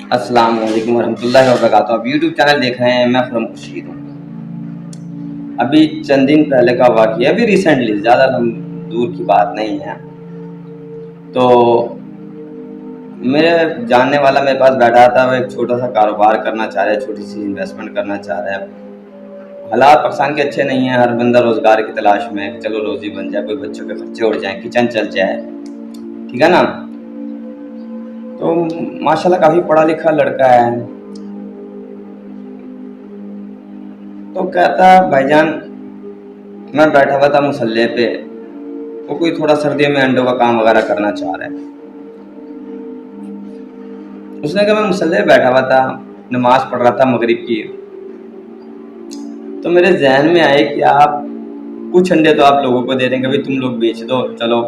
अस्सलाम वालेकुम रहमतुल्लाहि व बरकातहू। आप यूट्यूब चैनल देख रहे हैं, मैं खुरम खुर्शीद हूँ। अभी चंद दिन पहले का वाक़या, अभी रिसेंटली, ज़्यादा दूर की बात नहीं है। तो मेरे जानने वाला मेरे पास बैठा था, वो एक छोटा सा कारोबार करना चाह रहा है, छोटी सी इन्वेस्टमेंट करना चाह रहा है। हालात पाकिस्तान के अच्छे नहीं हैं, हर बंदा रोज़गार की तलाश में है कि चलो रोज़ी बन जाए, कोई बच्चों के खर्चे उड़ जाएँ, किचन चल जाए, ठीक है ना। तो माशाल्लाह काफ़ी पढ़ा लिखा लड़का है। तो कहता भाईजान, मैं बैठा हुआ था मुसल्ले पे, वो कोई थोड़ा सर्दियों में अंडों का काम वगैरह करना चाह रहा है। उसने कहा मैं मुसल्ले पे बैठा हुआ था, नमाज पढ़ रहा था मगरिब की। तो मेरे जहन में आए कि आप कुछ अंडे तो आप लोगों को दे देंगे, भाई तुम लोग बेच दो, चलो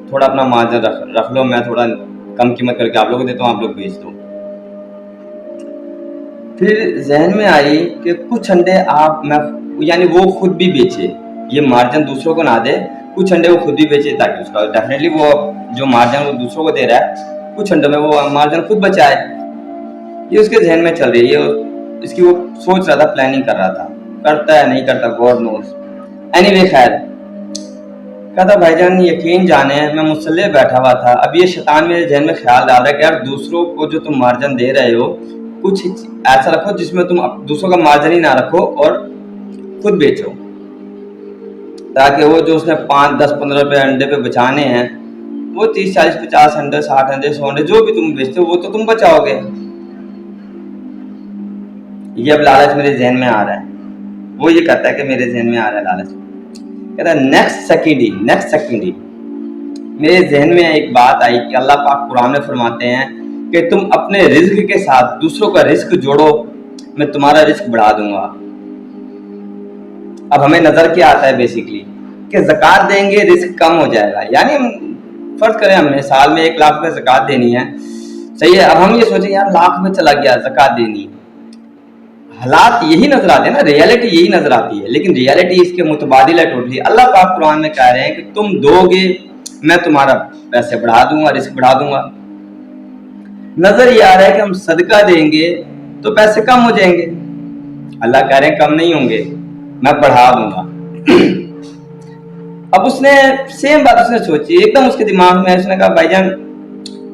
थोड़ा अपना मार्जिन रख लो, मैं थोड़ा कम कीमत करके आप लोगों को देता हूँ, आप लोग बेच दो। फिर जहन में आई कि कुछ अंडे यानी वो खुद भी बेचे, ये मार्जिन दूसरों को ना दे, कुछ अंडे वो खुद भी बेचे, ताकि उसका डेफिनेटली वो जो मार्जिन वो दूसरों को दे रहा है, कुछ अंडों में वो मार्जिन खुद बचाए। ये उसके जहन में चल रही है, इसकी वो सोच रहा था, प्लानिंग कर रहा था, करता है नहीं करता गॉड नोस। एनीवे खैर, कहता भाईजान यकीन जाने मैं मुसल्ले बैठा हुआ था, अब ये शैतान मेरे जहन में ख्याल डाल रहा है कि यार दूसरों को जो तुम मार्जिन दे रहे हो, कुछ ऐसा रखो जिसमें तुम दूसरों का मार्जिन ही ना रखो और खुद बेचो, ताकि वो जो उसने 5, 10, 15 रुपए अंडे पे बचाने हैं, वो 30, 40, 50 अंडे, 60 अंडे, 100 अंडे जो भी तुम बेचते हो वो तो तुम बचाओगे। ये अब लालच मेरे जहन में आ रहा है। वो ये कहता है कि मेरे जहन में आ रहा है लालच, कहता है नेक्स्ट सेकंड ही मेरे जहन में एक बात आई कि अल्लाह पाक कुरान में फरमाते हैं कि तुम अपने रिस्क के साथ दूसरों का रिस्क जोड़ो, मैं तुम्हारा रिस्क बढ़ा दूंगा। अब हमें नजर क्या आता है बेसिकली कि ज़कात देंगे रिस्क कम हो जाएगा। यानी हम फर्ज करें हमने साल में 1 लाख रुपए ज़कात देनी है, सही है। अब हम ये सोचें यार लाख में चला गया ज़कात देनी, हालात यही नजर आते हैं ना, रियलिटी यही नजर आती है, लेकिन रियलिटी इसके मुतबादिल है टोटली। अल्लाह पाक कुरान में कह रहे हैं कि तुम दोगे मैं तुम्हारा पैसे बढ़ा दूंगा, रिस्क बढ़ा दूंगा। नजर ये आ रहा है कि हम सदका देंगे तो पैसे कम हो जाएंगे, अल्लाह कह रहे हैं कम नहीं होंगे, मैं बढ़ा दूंगा। अब उसने सेम बात उसने सोची, एकदम उसके दिमाग में, उसने कहा भाईजान,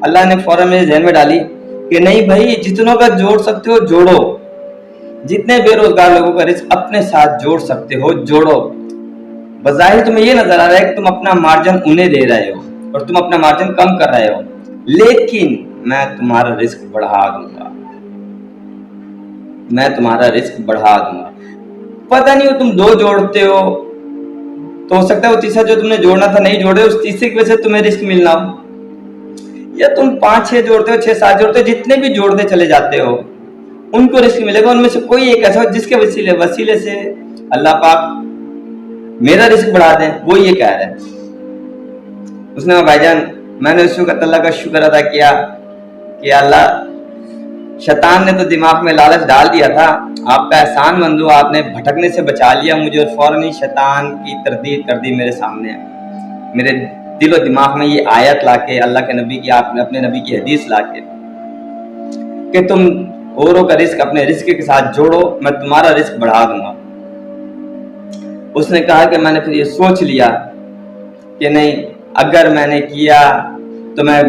अल्लाह ने फौरन मेरे जहन में डाली कि नहीं भाई, जितनों का जोड़ सकते हो जोड़ो, जितने बेरोजगार लोगों का रिस्क अपने साथ जोड़ सकते हो जोड़ो। बज़ाहिर तुम्हें ये नजर आ रहा है कि तुम अपना मार्जिन उन्हें दे रहे हो और तुम अपना मार्जिन कम कर रहे हो, लेकिन मैं तुम्हारा रिस्क बढ़ा दूंगा, मैं तुम्हारा रिस्क बढ़ा दूंगा। पता नहीं हो तुम 2 जोड़ते हो तो हो सकता है वो तीसरा जो तुमने जोड़ना था नहीं जोड़े, उस तीसरे की वजह से तुम्हें रिस्क मिलना हो, या तुम 5, 6 जोड़ते हो, 6, 7 जोड़ते हो, जितने भी जोड़ते चले जाते हो उनको रिस्क मिलेगा। उनमें से कोई एक ऐसा हो जिसके वसीले से अल्लाह पाक मेरा रिस्क बढ़ा दें, वो ये कह रहा है। उसने कहा भाईजान, मैंने उस वक्त अल्लाह का शुक्र अदा किया कि अल्लाह, शैतान ने तो दिमाग में लालच डाल दिया था, आपका एहसान मंद हुआ, आपने भटकने से बचा लिया मुझे, और फौरन ही शैतान की तरदीद कर दी मेरे सामने, मेरे दिल और दिमाग में ये आयत लाके, अल्लाह के नबी की, आपने अपने नबी की हदीस लाके कि तुम औरों का रिस्क अपने रिस्क के साथ जोड़ो, मैं तुम्हारा रिस्क बढ़ा दूंगा। उसने कहा कि मैंने फिर ये सोच लिया कि नहीं, अगर मैंने किया तो मैं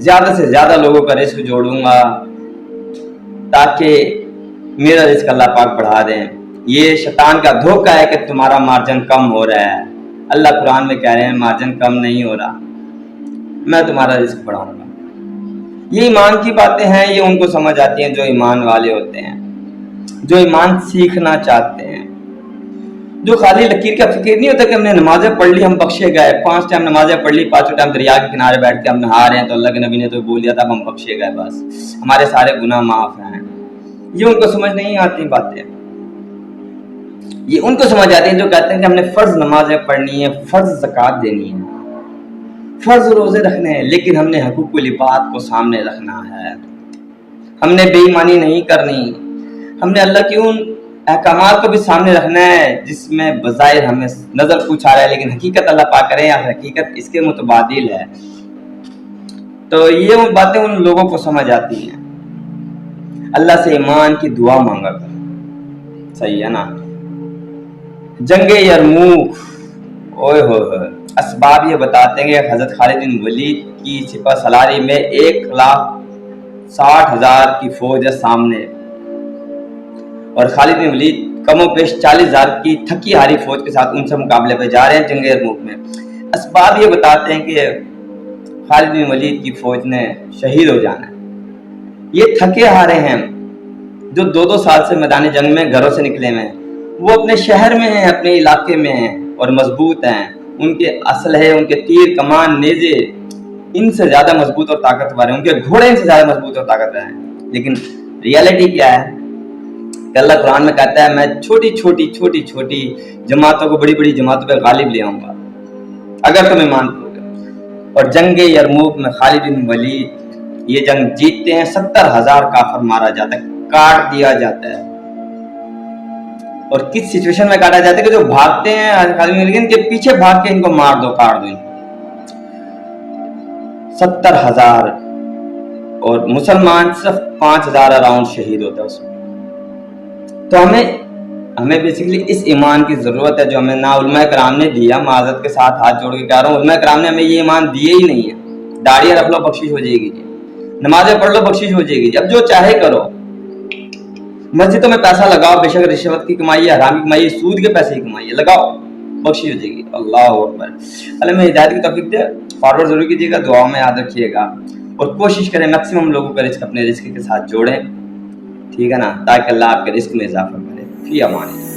ज्यादा से ज्यादा लोगों का रिस्क जोड़ूंगा ताकि मेरा रिस्क अल्लाह पाक बढ़ा दें। ये शैतान का धोखा है कि तुम्हारा मार्जिन कम हो रहा है, अल्लाह कुरान में कह रहे हैं मार्जिन कम नहीं हो रहा, मैं तुम्हारा रिस्क बढ़ाऊंगा। ये ईमान की बातें हैं, ये उनको समझ आती हैं जो ईमान वाले होते हैं, जो ईमान सीखना चाहते हैं, जो खाली लकीर का फिक्र नहीं होता कि हमने नमाजें पढ़ ली हम बख्शे गए, 5 टाइम नमाजें पढ़ ली, 5 टाइम दरिया के किनारे बैठ के हम नहा रहे हैं तो अल्लाह के नबी ने तो बोल दिया था हम बख्शे गए, बस हमारे सारे गुनाह माफ हैं। ये उनको समझ नहीं आती बातें, ये उनको समझ आती है जो कहते हैं कि हमने फर्ज नमाजें पढ़नी है, फर्ज ज़कात देनी है, फर्ज रोजे रखने हैं, लेकिन हमने हकूकुल इबाद को सामने रखना है, हमने बेईमानी नहीं करनी, हमने अल्लाह की उन अहकामात को भी सामने रखना है जिसमें बज़ाहिर हमें नजर कुछ आ रहा है, लेकिन हकीकत अल्लाह पाक करे या हकीकत इसके मुतबादिल है। तो ये बातें उन लोगों को समझ आती हैं اللہ سے ایمان کی دعا مانگا کرو، صحیح ہے نا۔ جنگ یرموک، اوئے ہوئے، اسباب یہ بتاتے ہیں کہ حضرت خالد بن ولید کی سپہ سالاری میں 1,60,000 کی فوج ہے سامنے، اور خالد بن ولید کم و بیش 40,000 کی تھکی ہاری فوج کے ساتھ ان سے مقابلے پہ جا رہے ہیں جنگ یرموک میں۔ اسباب یہ بتاتے ہیں کہ خالد بن ولید کی فوج نے شہید ہو جانا ہے۔ یہ تھکے ہارے ہیں جو 2 سال سے میدان جنگ میں گھروں سے نکلے ہوئے ہیں، وہ اپنے شہر میں ہیں، اپنے علاقے میں ہیں اور مضبوط ہیں، ان کے اسلحے، ان کے تیر کمان نیزے ان سے زیادہ مضبوط اور طاقتور ہیں، ان کے گھوڑے ان سے زیادہ مضبوط اور طاقتور ہیں۔ لیکن ریالٹی کیا ہے کہ اللہ قرآن میں کہتا ہے میں چھوٹی چھوٹی جماعتوں کو بڑی بڑی جماعتوں پہ غالب لے آؤں گا اگر تم ایمان کرو گے۔ اور جنگ یرموک میں خالد بن ولید یہ جنگ جیتتے ہیں، 70,000 کافر مارا جاتا ہے، کاٹ دیا جاتا ہے۔ اور کس سچویشن میں کاٹا جاتا ہے کہ جو بھاگتے ہیں خالد بن ولید کے پیچھے بھاگ کے ان کو مار دو، کاٹ دو۔ 70,000 اور مسلمان صرف 5,000 اراؤنڈ شہید ہوتا ہے اس میں۔ تو ہمیں بیسیکلی اس ایمان کی ضرورت ہے جو ہمیں نہ علماء کرام نے دیا۔ معذرت کے ساتھ ہاتھ جوڑ کے کہہ رہا ہوں، علماء کرام نے ہمیں یہ ایمان دیے ہی نہیں ہے۔ داڑیاں رکھ لو بخشش ہو جائے گی جی، نمازیں پڑھ لو بخشش ہو جائے گی جی، اب جو چاہے کرو، مسجدوں میں پیسہ لگاؤ، بے شک رشوت کی کمائی ہے، حرام کی کمائی ہے، سود کے پیسے کی کمائی ہے، لگاؤ بخشش ہو جائے گی۔ اللہ اکبر۔ اللہ میں ہدایت کی توفیق دے، فارورڈ ضرور کیجیے گا، دعاؤں میں یاد رکھیے گا، اور کوشش کریں میکسیمم لوگوں کا رزق اپنے رزق کے ساتھ جوڑیں، ٹھیک ہے نا، تاکہ اللہ آپ کے رزق میں اضافہ کرے۔ فی امان اللہ۔